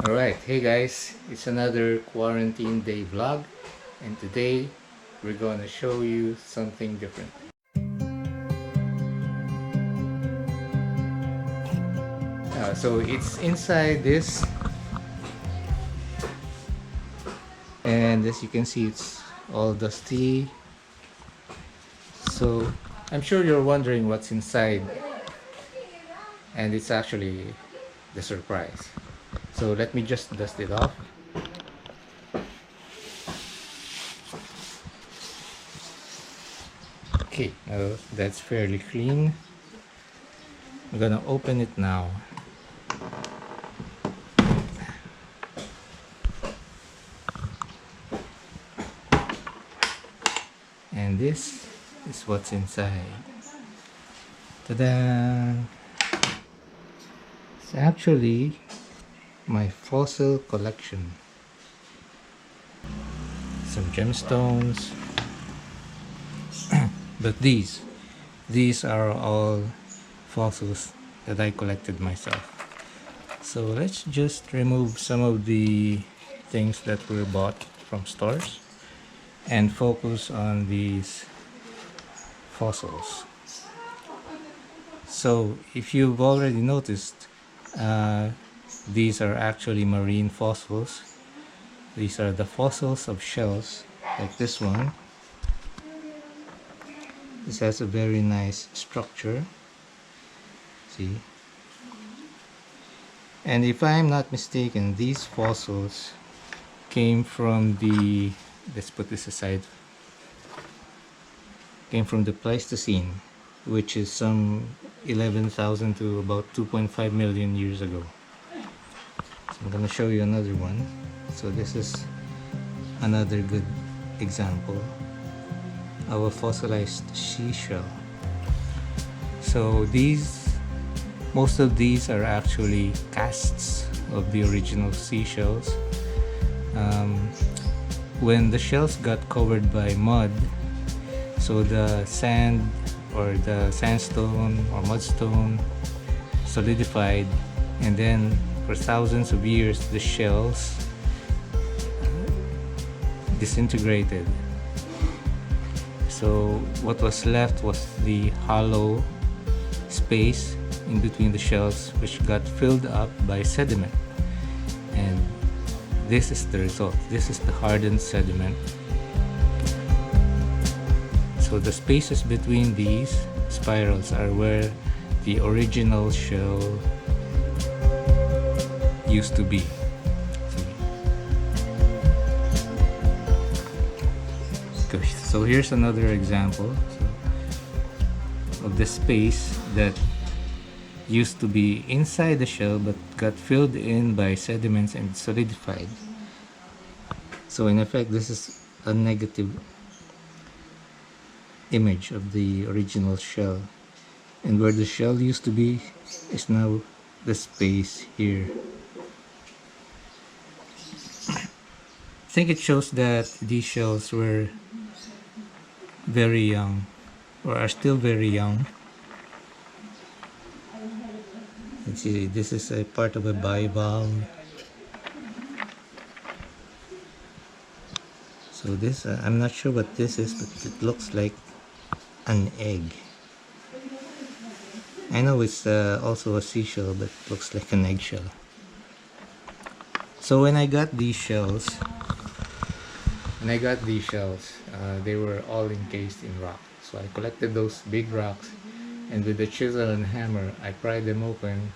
Alright, hey guys, it's another quarantine day vlog, and today we're gonna show you something different. So it's inside this, and as you can see, it's all dusty. So I'm sure you're wondering what's inside, and it's actually the surprise. So let me just dust it off. Okay, now that's fairly clean. I'm gonna open it now. And this is what's inside. Ta-da! It's actually my fossil collection. Some gemstones. But these are all fossils that I collected myself. So let's just remove some of the things that were bought from stores and focus on these fossils. So if you've already noticed, these are actually marine fossils. These are the fossils of shells, like this one. This has a very nice structure. See? And if I'm not mistaken, these fossils came from the, let's put this aside, came from the Pleistocene, which is some 11,000 to about 2.5 million years ago. So I'm going to show you another one. So this is another good example of a fossilized seashell. So most of these are actually casts of the original seashells. When the shells got covered by mud, so the sand or the sandstone or mudstone solidified, and then for thousands of years the shells disintegrated. So what was left was the hollow space in between the shells, which got filled up by sediment. And this is the result. This is the hardened sediment. So the spaces between these spirals are where the original shell used to be. So here's another example of the space that used to be inside the shell but got filled in by sediments and solidified. So in effect, this is a negative image of the original shell, and where the shell used to be is now the space here. I think it shows that these shells were very young, or are still very young. Let's see, this is a part of a bivalve. So this, I'm not sure what this is, but it looks like an egg. I know it's also a seashell, but it looks like an eggshell. So when I got these shells, they were all encased in rock. So I collected those big rocks, and with the chisel and hammer I pried them open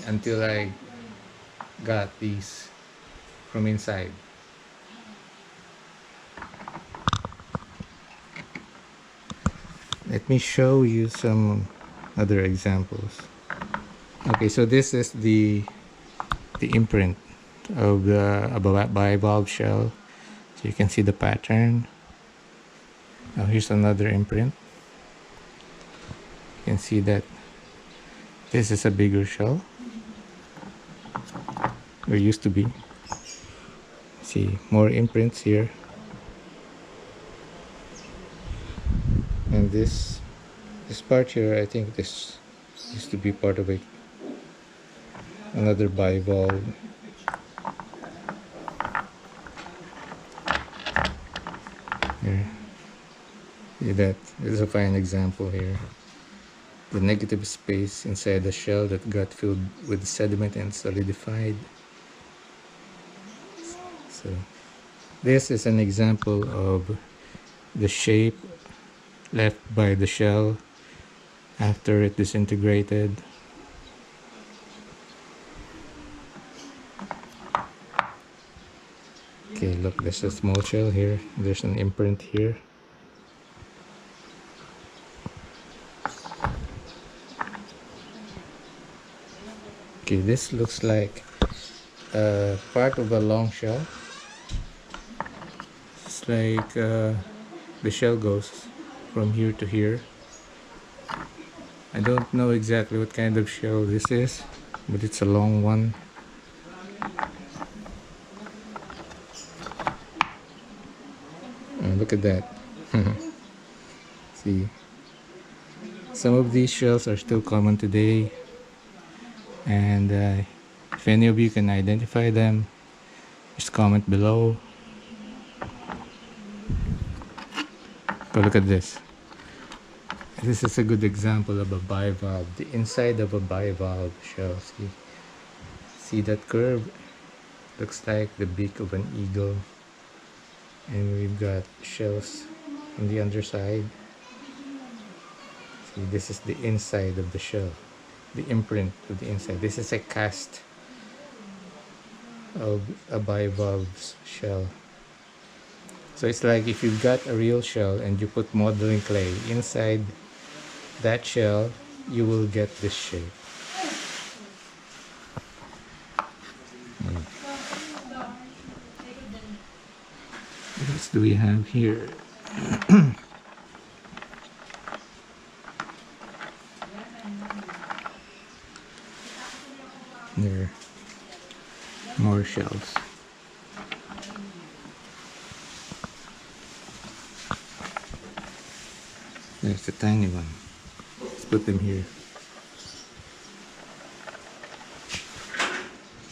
until I got these from inside. Let me show you some other examples. Okay, so this is the imprint of a bivalve shell. So you can see the pattern. Now here's another imprint. You can see that this is a bigger shell, or used to be. See more imprints here. And this part here, I think this used to be part of another bivalve. See that? This is a fine example here. The negative space inside the shell that got filled with sediment and solidified. So this is an example of the shape left by the shell after it disintegrated. Okay, look, there's a small shell here. There's an imprint here. Okay, this looks like part of a long shell. It's like the shell goes from here to here. I don't know exactly what kind of shell this is, but it's a long one. Look at that. See, some of these shells are still common today, and if any of you can identify them, just comment below. But look at this. This is a good example of a bivalve, the inside of a bivalve shell. See that curve? Looks like the beak of an eagle. And we've got shells on the underside. See, this is the inside of the shell, the imprint of the inside. This is a cast of a bivalve's shell. So it's like if you've got a real shell and you put modeling clay inside that shell, you will get this shape. What else do we have here? There are more shells. There's a tiny one. Let's put them here.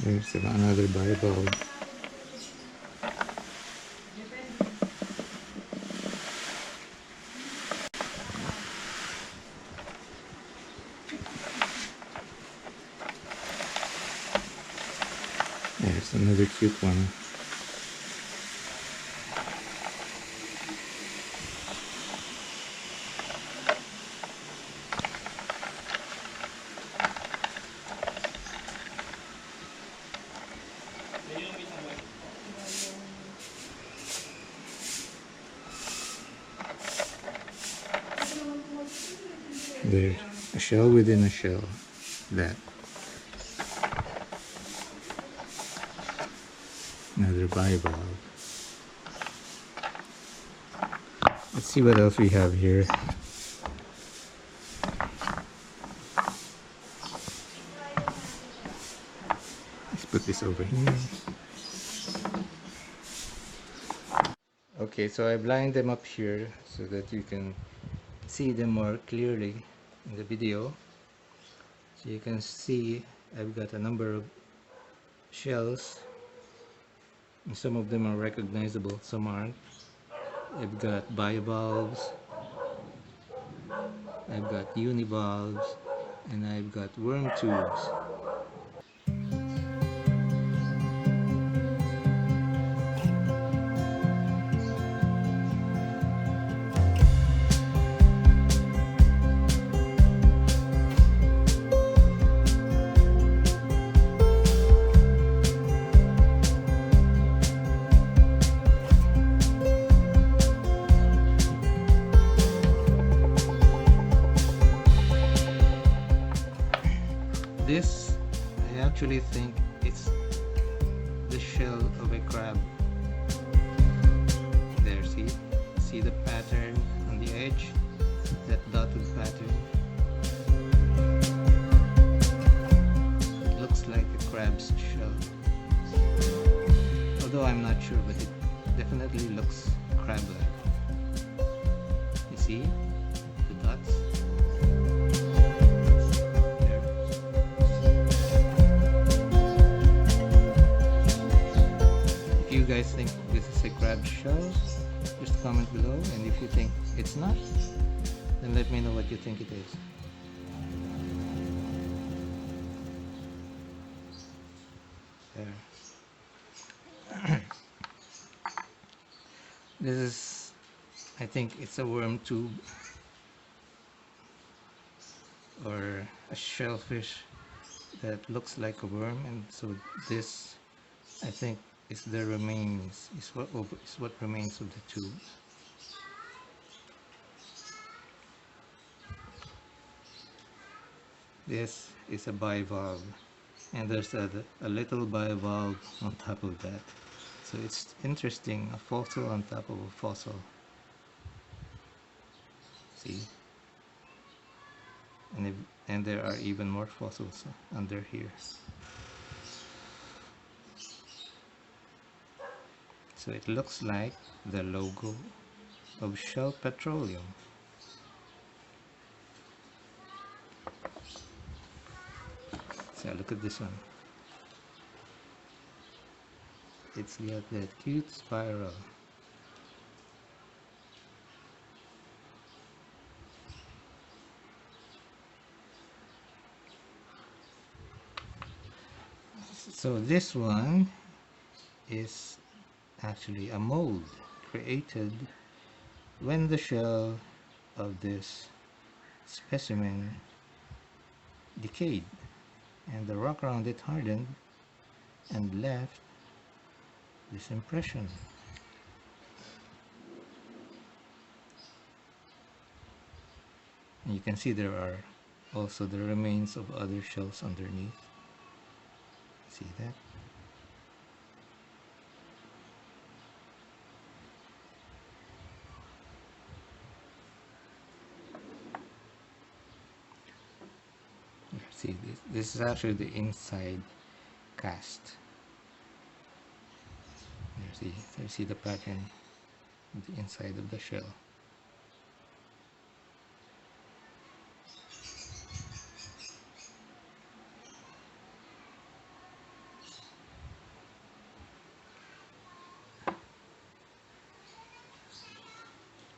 There's another bivalve. There's another cute one. There's a shell within a shell. That. Another bivalve. Let's see what else we have here. Let's put this over here. Okay, so I've lined them up here so that you can see them more clearly in the video. So you can see I've got a number of shells, and some of them are recognizable, some aren't. I've got bivalves, I've got univalves, and I've got worm tubes. This, I actually think it's the shell of a crab. There, see the pattern on the edge, that dotted pattern. It looks like a crab's shell, although I'm not sure, but it definitely looks crab-like. You see the dots? You guys think this is a crab shell? Just comment below, and if you think it's not, then let me know what you think it is. There. This is, I think it's a worm tube or a shellfish that looks like a worm, and so this, I think, is the remains, is what remains of the tube. This is a bivalve, and there's a little bivalve on top of that. So it's interesting, a fossil on top of a fossil. See? And there are even more fossils under here. So it looks like the logo of Shell Petroleum. So look at this one. It's got that cute spiral. So this one is actually a mold created when the shell of this specimen decayed and the rock around it hardened and left this impression. And you can see there are also the remains of other shells underneath. See that? See, this is actually the inside cast. You see the pattern of the inside of the shell.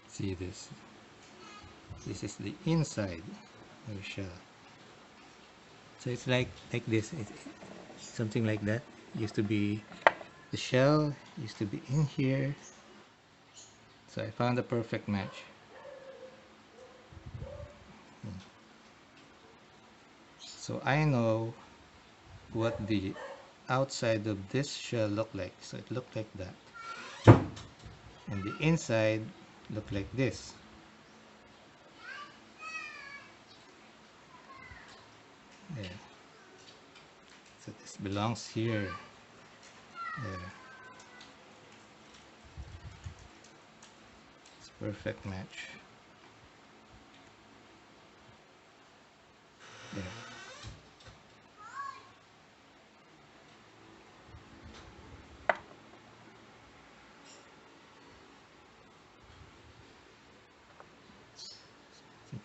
See this? This is the inside of the shell. So it's like this. Something like that. Used to be the shell used to be in here. So I found a perfect match. So I know what the outside of this shell looked like. So it looked like that. And the inside looked like this. There. So this belongs here. There. It's a perfect match. There.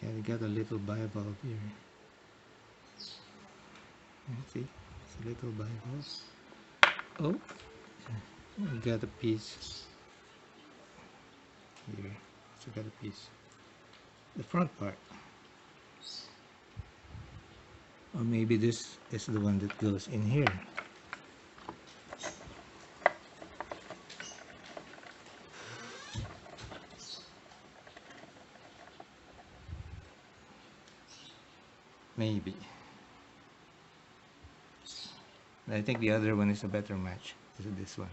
I got a little bivalve here. See, it's a little bivalve. Oh, I got a piece here. So got a piece. The front part. Or maybe this is the one that goes in here. Maybe. I think the other one is a better match. Is it this one?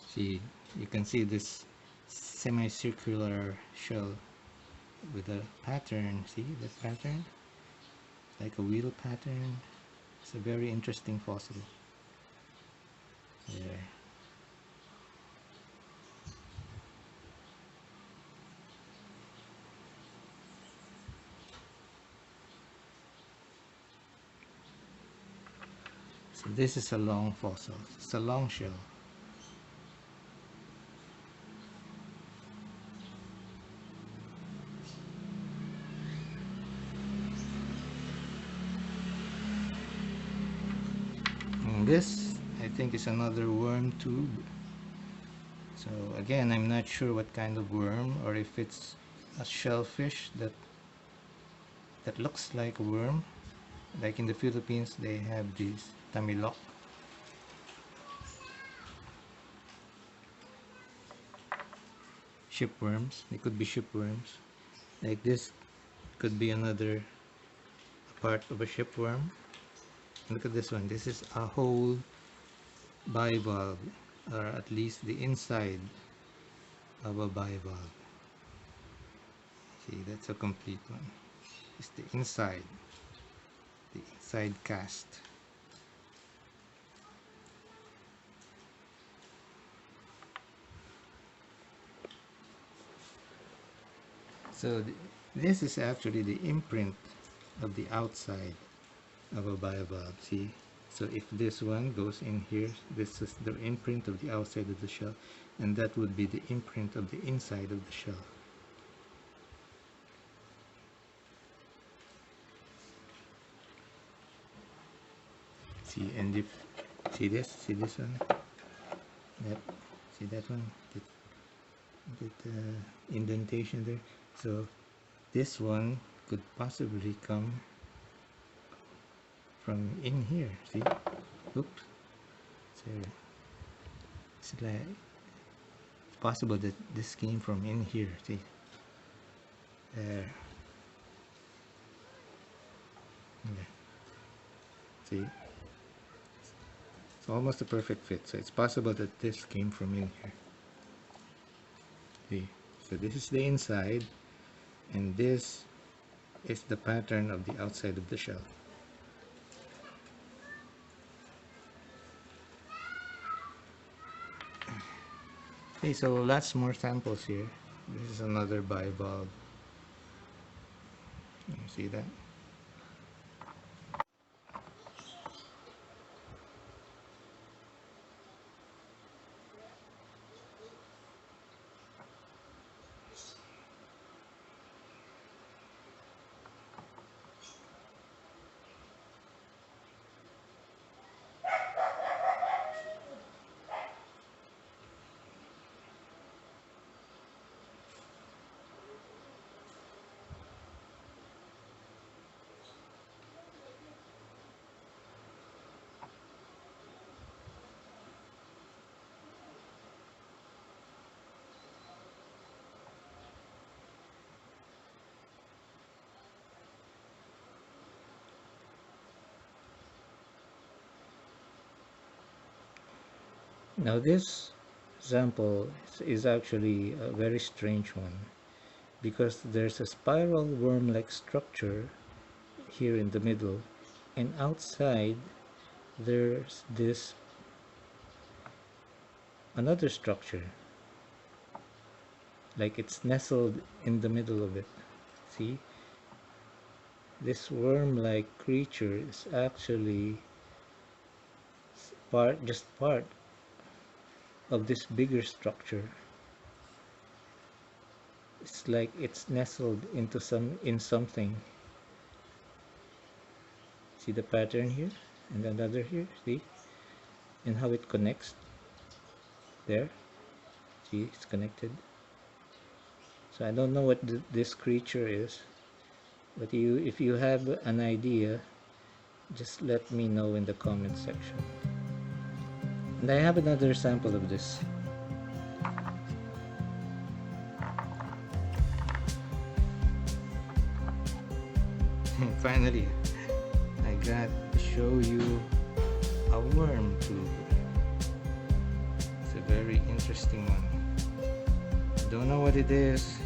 See, you can see this semicircular shell with a pattern. See that pattern? It's like a wheel pattern. It's a very interesting fossil. There. So this is a long fossil. It's a long shell. this I think is another worm tube. So again, I'm not sure what kind of worm, or if it's a shellfish that looks like a worm. Like in the Philippines, they have these tamilok. Shipworms. They could be shipworms. Like this could be another part of a shipworm. Look at this one. This is a whole bivalve, or at least the inside of a bivalve. See, that's a complete one. It's the inside cast. So this is actually the imprint of the outside of a bivalve. See, so if this one goes in here, this is the imprint of the outside of the shell, and that would be the imprint of the inside of the shell. See, and if see this one, yep, see that one, that indentation there. So this one could possibly come from in here. See, oops. So it's like it's possible that this came from in here. See, there. Okay. See, it's almost a perfect fit. So it's possible that this came from in here. See, so this is the inside, and this is the pattern of the outside of the shell. Okay, so lots more samples here. This is another bivalve. You see that? Now this sample is actually a very strange one, because there's a spiral worm-like structure here in the middle, and outside there's this another structure, like it's nestled in the middle of it. See, this worm-like creature is actually just part of this bigger structure. It's like it's nestled into something. See the pattern here, and another here. See, and how it connects there. See, it's connected. So I don't know what this creature is, but if you have an idea, just let me know in the comment section. And I have another sample of this. Finally, I got to show you a worm tube. It's a very interesting one. I don't know what it is,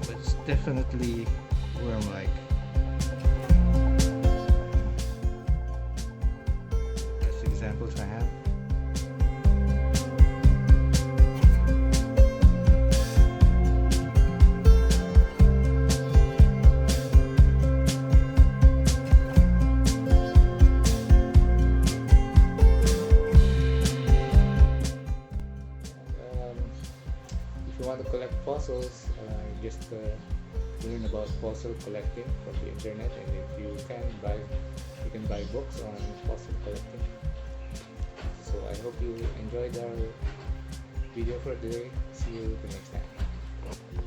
but it's definitely worm-like. That's examples I have. If you want to collect fossils, just learn about fossil collecting from the internet, and if you can buy books on fossil collecting. So I hope you enjoyed our video for today. See you the next time.